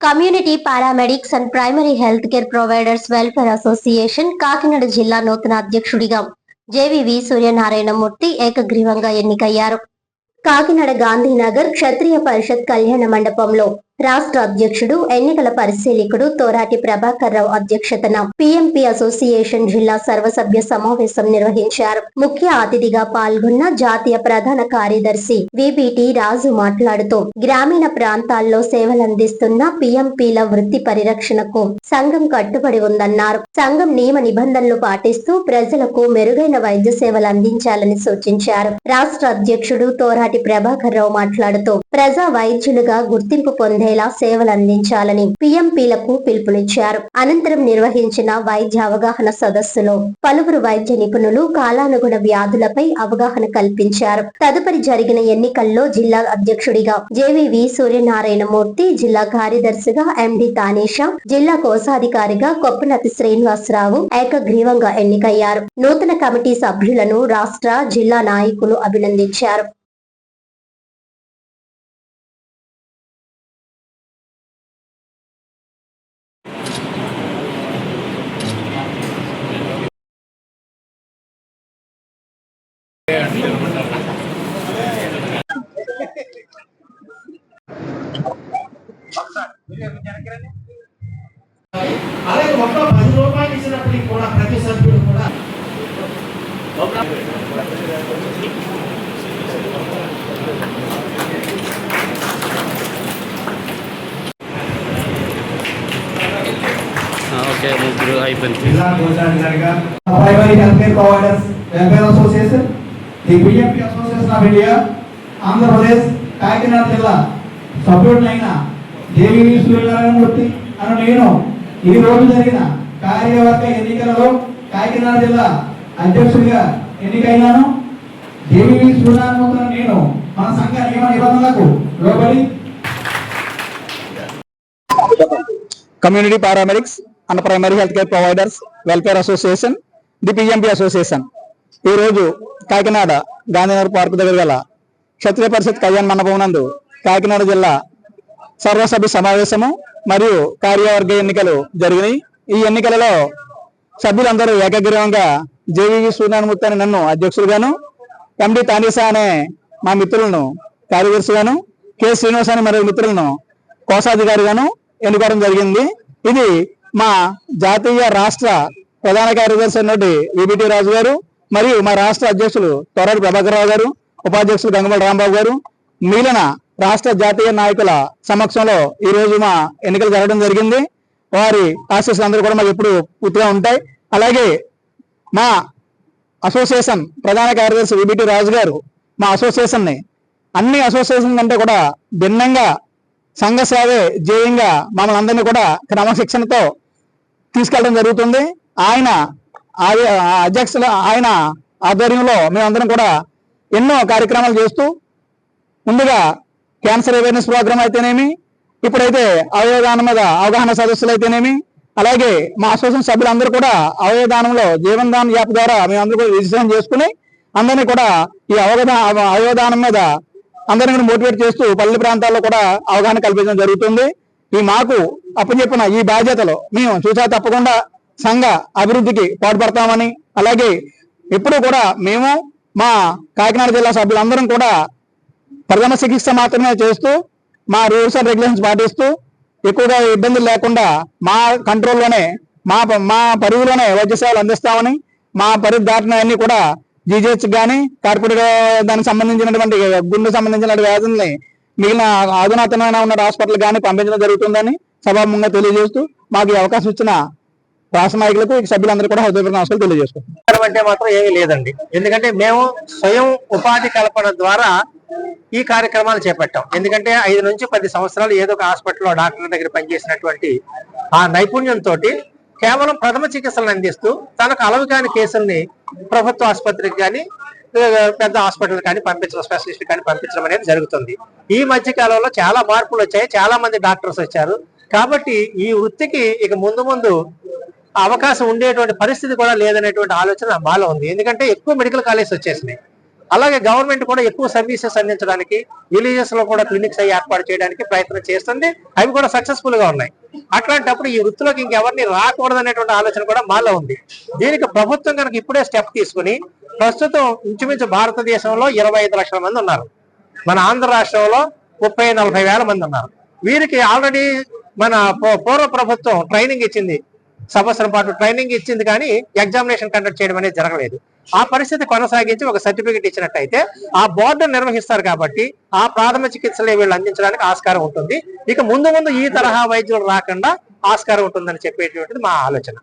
Community paramedics and primary health care providers welfare association Kakinada జిల్లా నూతన అధ్యక్షుడిగా జేవీవి సూర్యనారాయణమూర్తి ఏకగ్రీవంగా ఎన్నికయ్యారు. కాకినాడ గాంధీనగర్ క్షత్రియ పరిషత్ కళ్యాణ మండపంలో రాష్ట్ర అధ్యక్షుడు, ఎన్నికల పరిశీలకుడు తోరాటి ప్రభాకర్ రావు అధ్యక్షతన పీఎంపీ అసోసియేషన్ జిల్లా సర్వసభ్య సమావేశం నిర్వహించారు. ముఖ్య అతిథిగా పాల్గొన్న జాతీయ ప్రధాన కార్యదర్శి విబిటి రాజు మాట్లాడుతూ, గ్రామీణ ప్రాంతాల్లో సేవలందిస్తున్న పీఎంపీల వృత్తి పరిరక్షణకు సంఘం కట్టుబడి ఉందన్నారు. సంఘం నియమ నిబంధనలు పాటిస్తూ ప్రజలకు మెరుగైన వైద్య సేవలు అందించాలని సూచించారు. రాష్ట్ర అధ్యక్షుడు తోరాటి ప్రభాకర్ రావు మాట్లాడుతూ, ప్రజా వైద్యులుగా గుర్తింపు పొందేలా సేవలు అందించాలని పీఎంపీలకు పిలుపునిచ్చారు. అనంతరం నిర్వహించిన వైద్య అవగాహన సదస్సులో పలువురు వైద్య నిపుణులు కాలానుగుణ వ్యాధులపై అవగాహన కల్పించారు. తదుపరి జరిగిన ఎన్నికల్లో జిల్లా అధ్యక్షుడిగా జేవీవి సూర్యనారాయణమూర్తి, జిల్లా కార్యదర్శిగా ఎండి తానీషా, జిల్లా కోశాధికారిగా కొప్పనతి శ్రీనివాసరావు ఏకగ్రీవంగా ఎన్నికయ్యారు. నూతన కమిటీ సభ్యులను రాష్ట్ర, జిల్లా నాయకులు అభినందించారు. అలాగే ఒక్క 10 రూపాయలు ఇచ్చినప్పటికీ కూడా ప్రతి సభ్యుడు కూడా ఓకే ముగ్గురు అయిపోయింది. జిల్లా కోశాధికారిగా primary health care providers welfare association, the PMP association of India Andhra Pradesh Kakinada జిల్లా సభ్యుడినైన జేవీవి సూర్యనారాయణమూర్తి అను నేను ఈ రోజు జరిగిన కార్యవర్గ ఎన్నికలలో కాకినాడ జిల్లా అధ్యక్షుడిగా ఎన్నికైనాను. జేవీవి సూర్యనారాయణమూర్తి నేను మన సంఘ నియమ నిబంధనలకు లోబడి community paramedics and primary health care providers welfare association, the PMP association ఈరోజు కాకినాడ గాంధీనగర్ పార్క్ దగ్గర గల క్షత్రియ పరిషత్ కళ్యాణ మండపం నందు కాకినాడ జిల్లా సర్వసభ్య సమావేశము మరియు కార్యవర్గ ఎన్నికలు జరిగినాయి. ఈ ఎన్నికలలో సభ్యులందరూ ఏకగ్రీవంగా జేవీవి సూర్యనారాయణమూర్తి అని నన్ను అధ్యక్షులుగాను, ఎండి తానీసా అనే మా మిత్రులను కార్యదర్శిగాను, కె శ్రీనివాస్ అనే మరో మిత్రులను కోశాధికారిగాను ఎన్నుకోవడం జరిగింది. ఇది మా జాతీయ రాష్ట్ర ప్రధాన కార్యదర్శి అయినటువంటి విబిటి రాజు గారు మరియు మా రాష్ట్ర అధ్యక్షులు తోరాటి ప్రభాకర్ రావు గారు, ఉపాధ్యక్షులు గంగమల రాంబాబు గారు, మిగిలిన రాష్ట్ర జాతీయ నాయకుల సమక్షంలో ఈ రోజు మా ఎన్నికలు జరగడం జరిగింది. వారి ఆశీస్సులు అందరూ కూడా మాకు ఎప్పుడు పూర్తిగా ఉంటాయి. అలాగే మా అసోసియేషన్ ప్రధాన కార్యదర్శి విబిటి రాజు గారు మా అసోసియేషన్ ని అన్ని అసోసియేషన్ కంటే కూడా భిన్నంగా సంఘ సేవే ధ్యేయంగా మమ్మల్ని అందరినీ కూడా క్రమశిక్షణతో తీసుకెళ్లడం జరుగుతుంది. ఆయన ఆధ్వర్యంలో మేమందరం కూడా ఎన్నో కార్యక్రమాలు చేస్తూ, ముందుగా క్యాన్సర్ అవేర్నెస్ ప్రోగ్రామ్ అయితేనేమి, ఇప్పుడైతే అవయవదానం మీద అవగాహన సదస్సులు అయితేనేమి, అలాగే మా అసోసియేషన్ సభ్యులందరూ కూడా అవయవదానంలో జీవనదాన్ యాప్ ద్వారా మేమందరూ కూడా రిజిస్ట్రేషన్ చేసుకుని అందరినీ కూడా ఈ అవయవదానం మీద అందరినీ మోటివేట్ చేస్తూ పల్లె ప్రాంతాల్లో కూడా అవగాహన కల్పించడం జరుగుతుంది. ఈ మాకు అప్పచెప్పిన ఈ బాధ్యతలు మేము చూసా తప్పకుండా సంఘ అభివృద్ధికి పాటుపడతామని, అలాగే ఎప్పుడూ కూడా మేము మా కాకినాడ జిల్లా సభ్యులందరం కూడా ప్రథమ చికిత్స మాత్రమే చేస్తూ, మా రూల్స్ అండ్ రెగ్యులేషన్స్ పాటిస్తూ, ఎక్కువగా ఇబ్బందులు లేకుండా మా కంట్రోల్లోనే మా పరిధిలోనే వైద్య సేవలు అందిస్తామని, మా పరిధి దాటినవన్నీ కూడా జీజీహెచ్ కానీ కార్పొరేట్ దానికి సంబంధించినటువంటి గుండె సంబంధించిన వ్యాధుల్ని మిగిలిన అధునాతనమైన ఉన్న హాస్పిటల్ కానీ పంపించడం జరుగుతుందని సభాముఖంగా తెలియజేస్తూ, మాకు ఈ అవకాశం ఇచ్చిన రాష్ట్ర నాయకులకు సభ్యులందరూ కూడా హృదయపూర్వక నమస్కారాలు తెలియజేసుకుంటాం. అంటే మాత్రం ఏమీ లేదండి, ఎందుకంటే మేము స్వయం ఉపాధి కల్పన ద్వారా ఈ కార్యక్రమాలు చేపట్టాం. ఎందుకంటే 5 నుంచి 10 సంవత్సరాలు ఏదో ఒక హాస్పిటల్లో డాక్టర్ దగ్గర పనిచేసినటువంటి ఆ నైపుణ్యంతో కేవలం ప్రథమ చికిత్సలను అందిస్తూ తనకు అలవి కాని కేసుల్ని ప్రభుత్వ ఆసుపత్రికి కానీ పెద్ద హాస్పిటల్ కానీ పంపించడం, స్పెషలిస్ట్ కానీ పంపించడం అనేది జరుగుతుంది. ఈ మధ్య కాలంలో చాలా మార్పులు వచ్చాయి, చాలా మంది డాక్టర్స్ వచ్చారు. కాబట్టి ఈ వృత్తికి ఇక ముందు అవకాశం ఉండేటువంటి పరిస్థితి కూడా లేదనేటువంటి ఆలోచన మాలో ఉంది. ఎందుకంటే ఎక్కువ మెడికల్ కాలేజ్ వచ్చేసినాయి. అలాగే గవర్నమెంట్ కూడా ఎక్కువ సర్వీసెస్ అందించడానికి విలేజెస్ లో కూడా క్లినిక్స్ అవి ఏర్పాటు చేయడానికి ప్రయత్నం చేస్తుంది. అవి కూడా సక్సెస్ఫుల్ గా ఉన్నాయి. అట్లాంటప్పుడు ఈ వృత్తిలోకి ఇంకెవరిని రాకూడదు అనేటువంటి ఆలోచన కూడా మాలో ఉంది. దీనికి ప్రభుత్వం కనుక ఇప్పుడే స్టెప్ తీసుకుని, ప్రస్తుతం ఇంచుమించు భారతదేశంలో 25 లక్షల మంది ఉన్నారు. మన ఆంధ్ర రాష్ట్రంలో 30-40 వేల మంది ఉన్నారు. వీరికి ఆల్రెడీ మన పూర్వ ప్రభుత్వం ట్రైనింగ్ ఇచ్చింది, సంవత్సరం పాటు ట్రైనింగ్ ఇచ్చింది, కానీ ఎగ్జామినేషన్ కండక్ట్ చేయడం అనేది జరగలేదు. ఆ పరిస్థితి కొనసాగించి ఒక సర్టిఫికెట్ ఇచ్చినట్టయితే ఆ బోర్డు నిర్వహిస్తారు కాబట్టి ఆ ప్రాథమిక చికిత్సలు వీళ్ళు అందించడానికి ఆస్కారం ఉంటుంది. ఇక ముందు ముందు ఈ తరహా వైద్యులు రాకుండా ఆస్కారం ఉంటుందని చెప్పేటువంటిది మా ఆలోచన.